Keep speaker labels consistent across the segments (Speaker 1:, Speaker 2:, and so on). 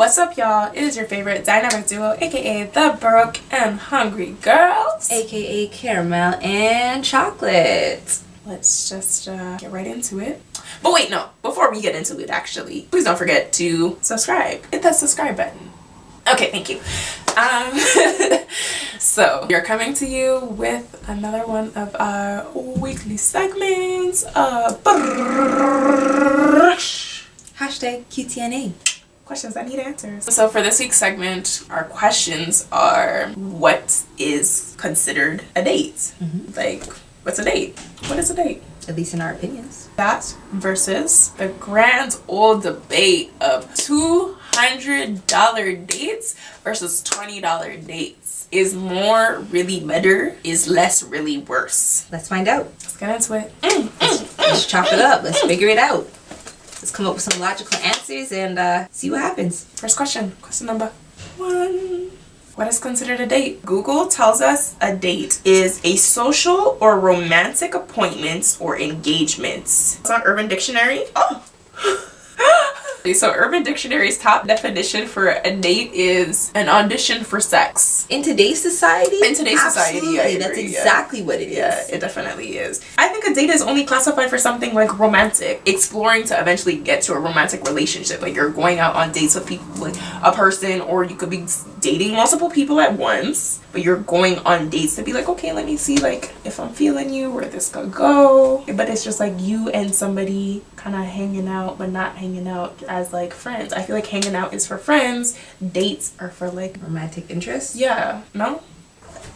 Speaker 1: What's up, y'all? It is your favorite dynamic duo, aka the Broke and Hungry Girls,
Speaker 2: aka Caramel and Chocolate.
Speaker 1: Let's just get right into it. But wait, no, before we get into it, actually, please don't forget to subscribe. Hit that subscribe button. Okay, thank you. So you're coming to you with another one of our weekly segments.
Speaker 2: Hashtag QTNA.
Speaker 1: Questions that need answers. So for this week's segment, our questions are: what is considered a date? Like, what's a date? What is a date?
Speaker 2: At least in our opinions.
Speaker 1: That versus the grand old debate of $200 dates versus $20 dates. Is more really better? Is less really worse?
Speaker 2: Let's find out.
Speaker 1: Let's get into it.
Speaker 2: Let's chop it up. Let's figure it out. Let's come up with some logical answers and see what happens.
Speaker 1: First question. Question number 1. What is considered a date? Google tells us a date is a social or romantic appointment or engagement. It's on Urban Dictionary. Oh! So Urban Dictionary's top definition for a date is an audition for sex.
Speaker 2: In today's society?
Speaker 1: In today's society, I agree,
Speaker 2: that's exactly what it is.
Speaker 1: Yeah, it definitely is. I think a date is only classified for something like romantic, exploring to eventually get to a romantic relationship. Like you're going out on dates with people, like a person, or you could be dating multiple people at once, but you're going on dates to be like, okay, let me see like if I'm feeling you, where this could go. But it's just like you and somebody kind of hanging out, but not hanging out as like friends. I feel like hanging out is for friends, dates are for like
Speaker 2: romantic interest.
Speaker 1: Yeah. No,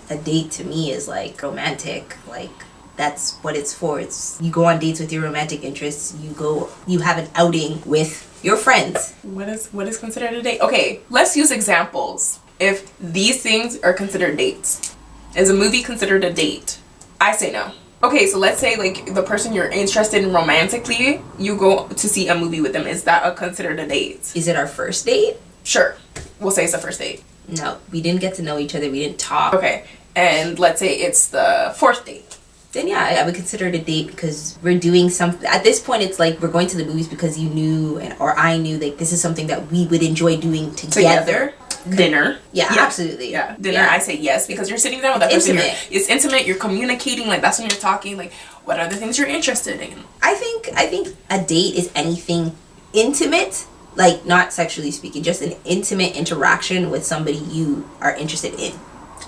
Speaker 2: a date to me is like romantic, like that's what it's for. It's you go on dates with your romantic interests, you have an outing with your friends.
Speaker 1: What is considered a date? Okay, let's use examples. If these things are considered dates, is a movie considered a date? I say no. Okay, so let's say like the person you're interested in romantically, you go to see a movie with them. Is that considered a date?
Speaker 2: Is it our first date?
Speaker 1: Sure, we'll say it's a first date.
Speaker 2: No, we didn't get to know each other. We didn't talk.
Speaker 1: Okay, and let's say it's the 4th date.
Speaker 2: Then yeah, I would consider it a date because we're doing something. At this point, it's like we're going to the movies because you knew or I knew like this is something that we would enjoy doing together.
Speaker 1: Dinner.
Speaker 2: Yeah, absolutely.
Speaker 1: Yeah, dinner. Yeah. I say yes because you're sitting down with that person. It's intimate. You're communicating. Like that's when you're talking. Like what other things you're interested in?
Speaker 2: I think a date is anything intimate, like not sexually speaking, just an intimate interaction with somebody you are interested in.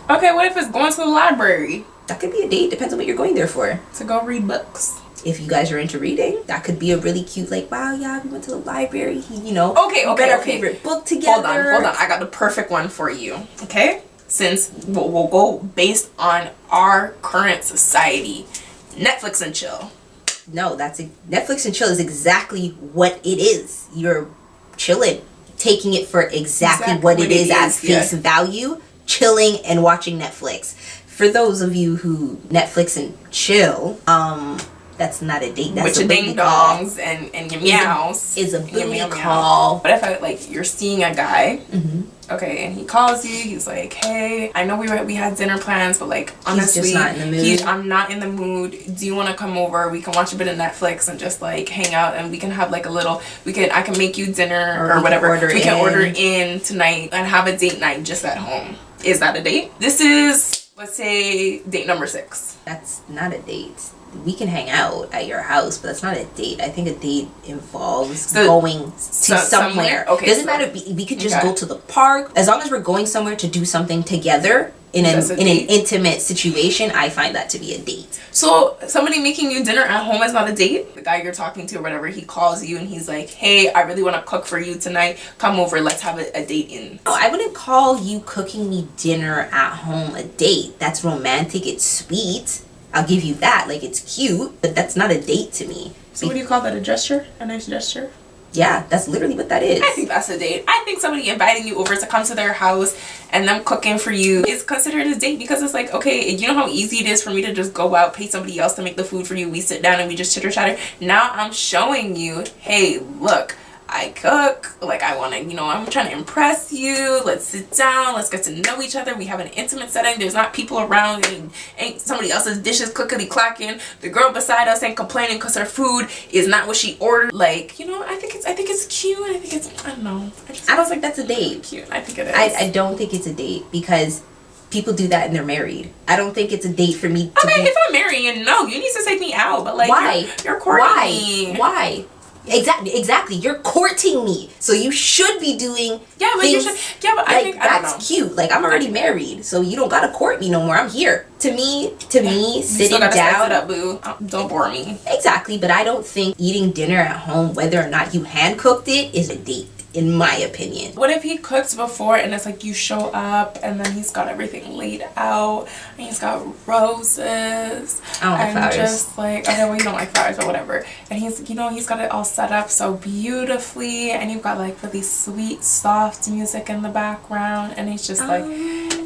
Speaker 1: Okay, what if it's going to the library?
Speaker 2: That could be a date. Depends on what you're going there for.
Speaker 1: To go read books.
Speaker 2: If you guys are into reading, that could be a really cute, like, wow, yeah, we went to the library,
Speaker 1: Okay. Read
Speaker 2: our favorite book together.
Speaker 1: Hold on. I got the perfect one for you. Okay? Since we'll go based on our current society. Netflix and chill.
Speaker 2: No, Netflix and chill is exactly what it is. You're chilling, taking it for exactly what it is at face value, chilling and watching Netflix. For those of you who Netflix and chill, that's not a date. That's
Speaker 1: with your ding dongs and your meows.
Speaker 2: Is a booty call.
Speaker 1: But if like you're seeing a guy, okay, and he calls you, he's like, hey, I know we had dinner plans, but like honestly,
Speaker 2: he's just not in the mood.
Speaker 1: I'm not in the mood. Do you want to come over? We can watch a bit of Netflix and just like hang out, and we can have like I can make you dinner or whatever. We can order in tonight and have a date night just at home. Is that a date? This is, let's say, date number 6.
Speaker 2: That's not a date. We can hang out at your house, but that's not a date. I think a date involves going to somewhere.
Speaker 1: Okay,
Speaker 2: doesn't matter. We could just go to the park. As long as we're going somewhere to do something together in an intimate situation, I find that to be a date.
Speaker 1: So somebody making you dinner at home is not a date? The guy you're talking to or whatever, he calls you and he's like, hey, I really want to cook for you tonight. Come over. Let's have a date in.
Speaker 2: No, I wouldn't call you cooking me dinner at home a date. That's romantic. It's sweet. I'll give you that. Like, it's cute, but that's not a date to me.
Speaker 1: So what do you call that? A gesture? A nice gesture?
Speaker 2: Yeah, that's literally what that is.
Speaker 1: I think that's a date. I think somebody inviting you over to come to their house and them cooking for you is considered a date because it's like, okay, you know how easy it is for me to just go out, pay somebody else to make the food for you. We sit down and we just chitter chatter. Now I'm showing you, hey, look, I cook, like I want to, you know, I'm trying to impress you. Let's sit down, let's get to know each other. We have an intimate setting. There's not people around and ain't somebody else's dishes clickety clacking. The girl beside us ain't complaining because her food is not what she ordered. Like, you know, I think it's cute. I think it's, I don't know.
Speaker 2: I don't think that's a date.
Speaker 1: Cute. I think it is.
Speaker 2: I don't think it's a date because people do that and they're married. I don't think it's a date for me to
Speaker 1: if I'm marrying, no, you need to take me out. But like,
Speaker 2: why?
Speaker 1: You're courting me.
Speaker 2: Why? Exactly. You're courting me, so you should be doing.
Speaker 1: Yeah, but
Speaker 2: things,
Speaker 1: you should. Yeah, but I think
Speaker 2: that's cute. Like, I'm already married, so you don't gotta court me no more. I'm here. To me, sitting down. Spice it
Speaker 1: up, boo. Don't bore me.
Speaker 2: Exactly, but I don't think eating dinner at home, whether or not you hand cooked it, is a date. In my opinion.
Speaker 1: What if he cooks before and it's like you show up and then he's got everything laid out and he's got roses
Speaker 2: I don't like flowers.
Speaker 1: Just like, okay, well, you don't like flowers, but whatever. And he's, you know, he's got it all set up so beautifully and you've got like really sweet soft music in the background and it's just like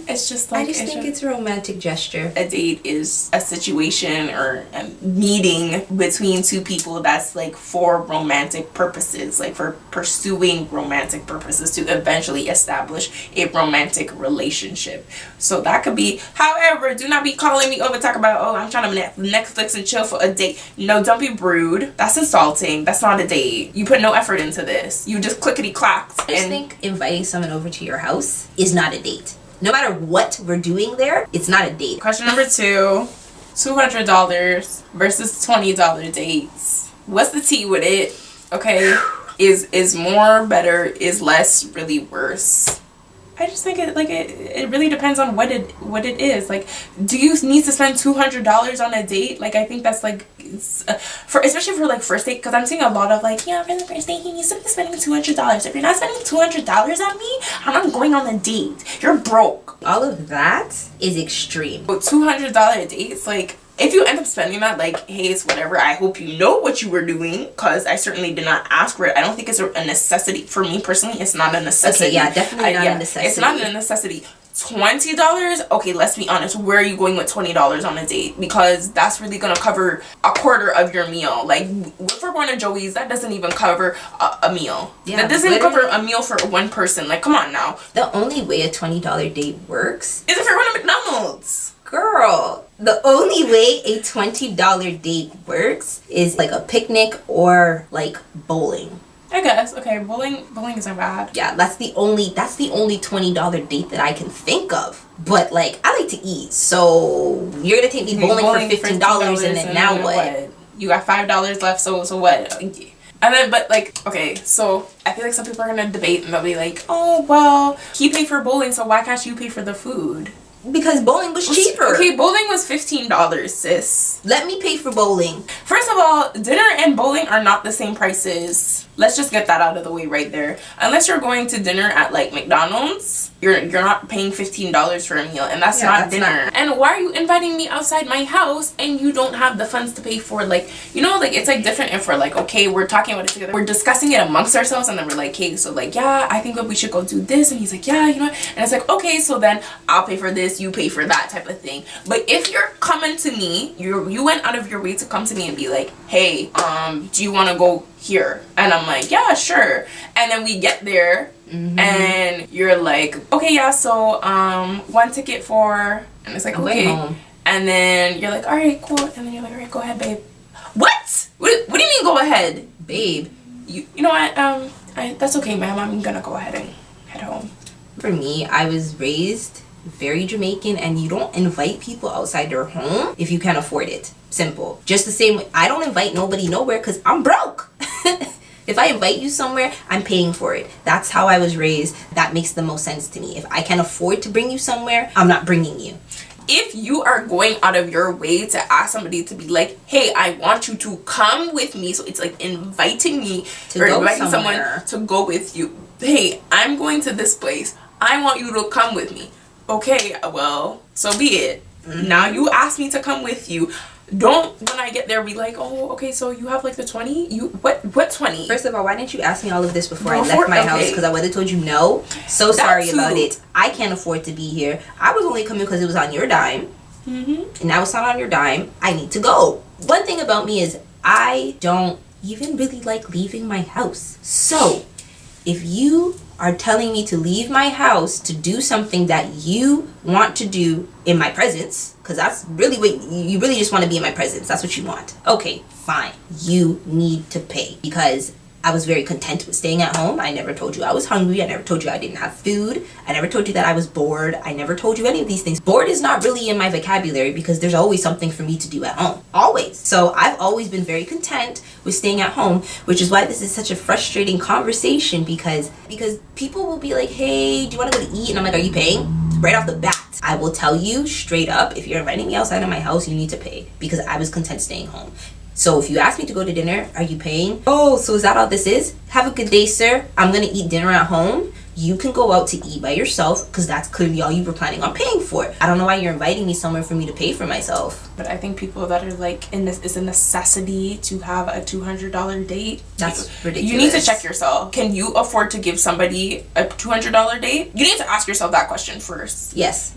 Speaker 1: it's just like
Speaker 2: I just think it's a romantic gesture.
Speaker 1: A date is a situation or a meeting between two people that's like for romantic purposes, like for pursuing romantic purposes to eventually establish a romantic relationship. So that could be, however, do not be calling me over talk about, oh, I'm trying to Netflix and chill for a date. No, don't be rude. That's insulting. That's not a date. You put no effort into this. You just clickety clacked.
Speaker 2: I just think inviting someone over to your house is not a date. No matter what we're doing there, it's not a date.
Speaker 1: Question number 2, $200 versus $20 dates. What's the tea with it? Okay. Is more better, is less really worse? I just think it really depends on what it is. Like, do you need to spend $200 on a date? Like, I think that's like especially for like first date, because I'm seeing a lot of like, yeah, for the first date you need to be spending $200. If you're not spending $200 on me, I'm not going on a date. You're broke.
Speaker 2: All of that is extreme.
Speaker 1: But $200 dates, like, if you end up spending that, like, hey, it's whatever. I hope you know what you were doing, because I certainly did not ask for it. I don't think it's a necessity. For me personally, it's not a necessity.
Speaker 2: Okay, yeah, definitely not a necessity.
Speaker 1: It's not a necessity. $20? Okay, let's be honest. Where are you going with $20 on a date? Because that's really gonna cover a quarter of your meal. Like, if we're going to Joey's, that doesn't even cover a meal. Yeah, that doesn't cover a meal for one person. Like, come on now.
Speaker 2: The only way a $20 date works
Speaker 1: is if you're going to McDonald's.
Speaker 2: Girl, the only way a $20 date works is like a picnic or like bowling.
Speaker 1: I guess. Okay, bowling isn't bad.
Speaker 2: Yeah, that's the only $20 date that I can think of. But like, I like to eat, so you're gonna take me bowling for $15 and then now what?
Speaker 1: You got $5 left, so what? And then, but like, okay, so I feel like some people are gonna debate and they'll be like, oh, well, he paid for bowling, so why can't you pay for the food?
Speaker 2: Because bowling was cheaper.
Speaker 1: Okay, bowling was $15, sis.
Speaker 2: Let me pay for bowling.
Speaker 1: First of all, dinner and bowling are not the same prices. Let's just get that out of the way right there. Unless you're going to dinner at like McDonald's, you're not paying $15 for a meal, and that's not dinner. And why are you inviting me outside my house and you don't have the funds to pay for, like, you know, like, it's like different if we're like, okay, we're talking about it together, we're discussing it amongst ourselves, and then we're like, hey, so like, yeah, I think that we should go do this, and he's like, yeah, you know, and it's like, okay, so then I'll pay for this, you pay for that type of thing. But if you're coming to me, you went out of your way to come to me and be like, hey, do you want to go here? And I'm like, yeah, sure. And then we get there, and you're like, okay, yeah, so one ticket for, and it's like, okay, and then you're like, all right, cool, and then you're like, all right, go ahead, babe. What do you mean go ahead,
Speaker 2: babe?
Speaker 1: You know what, that's okay, ma'am, I'm gonna go ahead and head home.
Speaker 2: For me, I was raised very Jamaican, and you don't invite people outside their home if you can't afford it. Simple. Just the same way I don't invite nobody nowhere because I'm broke. If I invite you somewhere, I'm paying for it. That's how I was raised. That makes the most sense to me. If I can afford to bring you somewhere, I'm not bringing you.
Speaker 1: If you are going out of your way to ask somebody to be like, hey, I want you to come with me, so it's like inviting me or inviting someone to go with you. Hey, I'm going to this place. I want you to come with me. Okay, well, so be it. Now you ask me to come with you. Don't, when I get there, be like, oh, okay, so you have like the 20? What 20?
Speaker 2: First of all, why didn't you ask me all of this before I left my house? Because I would have told you no. So sorry about it. I can't afford to be here. I was only coming because it was on your dime. And now it's not on your dime. I need to go. One thing about me is I don't even really like leaving my house. So, if you are telling me to leave my house to do something that you want to do in my presence, because that's really what you really just want to be in my presence, that's what you want. Okay, fine. You need to pay, because I was very content with staying at home. I never told you I was hungry. I never told you I didn't have food. I never told you that I was bored. I never told you any of these things. Bored is not really in my vocabulary because there's always something for me to do at home. Always. So I've always been very content with staying at home, which is why this is such a frustrating conversation, because people will be like, hey, do you want to go to eat? And I'm like, are you paying? Right off the bat, I will tell you straight up, if you're inviting me outside of my house, you need to pay, because I was content staying home. So if you ask me to go to dinner, are you paying? Oh, so is that all this is? Have a good day, sir. I'm going to eat dinner at home. You can go out to eat by yourself, because that's clearly all you were planning on paying for. I don't know why you're inviting me somewhere for me to pay for myself.
Speaker 1: But I think people that are like, it's a necessity to have a $200 date.
Speaker 2: That's ridiculous.
Speaker 1: You need to check yourself. Can you afford to give somebody a $200 date? You need to ask yourself that question first.
Speaker 2: Yes.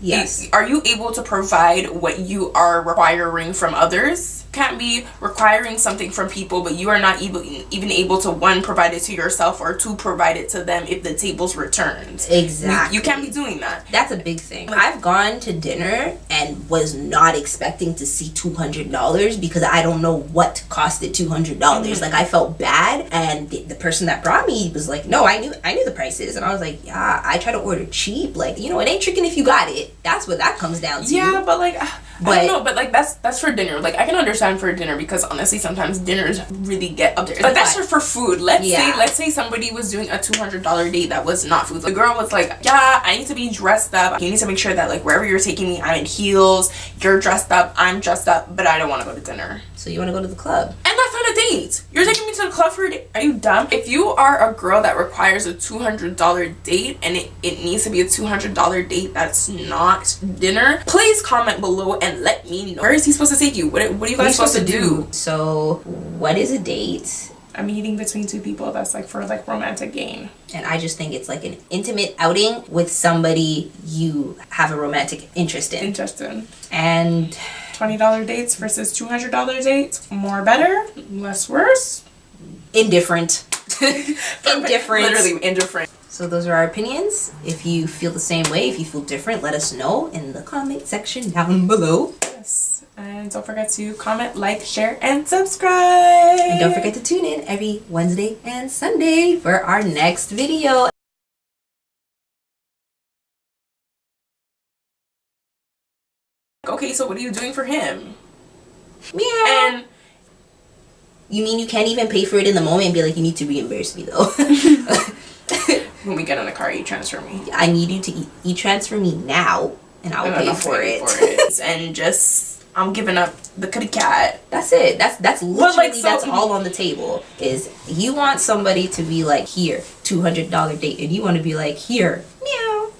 Speaker 1: Are you able to provide what you are requiring from others? Can't be requiring something from people, but you are not even able to, one, provide it to yourself, or two, provide it to them if the table's returned.
Speaker 2: Exactly.
Speaker 1: You can't be doing that.
Speaker 2: That's a big thing. I've gone to dinner and was not expecting to see $200 because I don't know what costed $200. Like, I felt bad, and the person that brought me was like, no, I knew the prices. And I was like, yeah, I try to order cheap. Like, it ain't tricking if you got it. That's what that comes down to.
Speaker 1: Yeah, but like, I don't know, but like that's for dinner. Like, I can understand for dinner, because honestly sometimes dinners really get up there, but that's just for food. Let's say somebody was doing a $200 date that was not food. The girl was like, yeah, I need to be dressed up, you need to make sure that like wherever you're taking me, I'm in heels, you're dressed up, I'm dressed up, but I don't want to go to dinner.
Speaker 2: So you want to go to the club,
Speaker 1: and that's not a date. You're taking me to the club for a date? Are you dumb? If you are a girl that requires a $200 date, and it needs to be a $200 date that's not dinner, please comment below and let me know. Where is he supposed to take you? What are you guys supposed to do?
Speaker 2: So what is a date?
Speaker 1: A meeting between two people that's like for like romantic gain.
Speaker 2: And I just think it's like an intimate outing with somebody you have a romantic interest in. And
Speaker 1: $20 dates versus $200 dates. More better, less worse.
Speaker 2: Indifferent. Indifferent.
Speaker 1: Literally indifferent.
Speaker 2: So those are our opinions. If you feel the same way, if you feel different, let us know in the comment section down below.
Speaker 1: Yes. And don't forget to comment, like, share, and subscribe.
Speaker 2: And don't forget to tune in every Wednesday and Sunday for our next video.
Speaker 1: Okay, so what are you doing for him?
Speaker 2: Meow.
Speaker 1: And
Speaker 2: you mean you can't even pay for it in the moment and be like, you need to reimburse me though?
Speaker 1: When we get in the car, you transfer me.
Speaker 2: I need you to e-transfer me now, and I'll pay for it.
Speaker 1: And just, I'm giving up the kitty cat.
Speaker 2: That's it. That's literally, that's all on the table. Is you want somebody to be like, here, $200 date, and you want to be like, here, meow.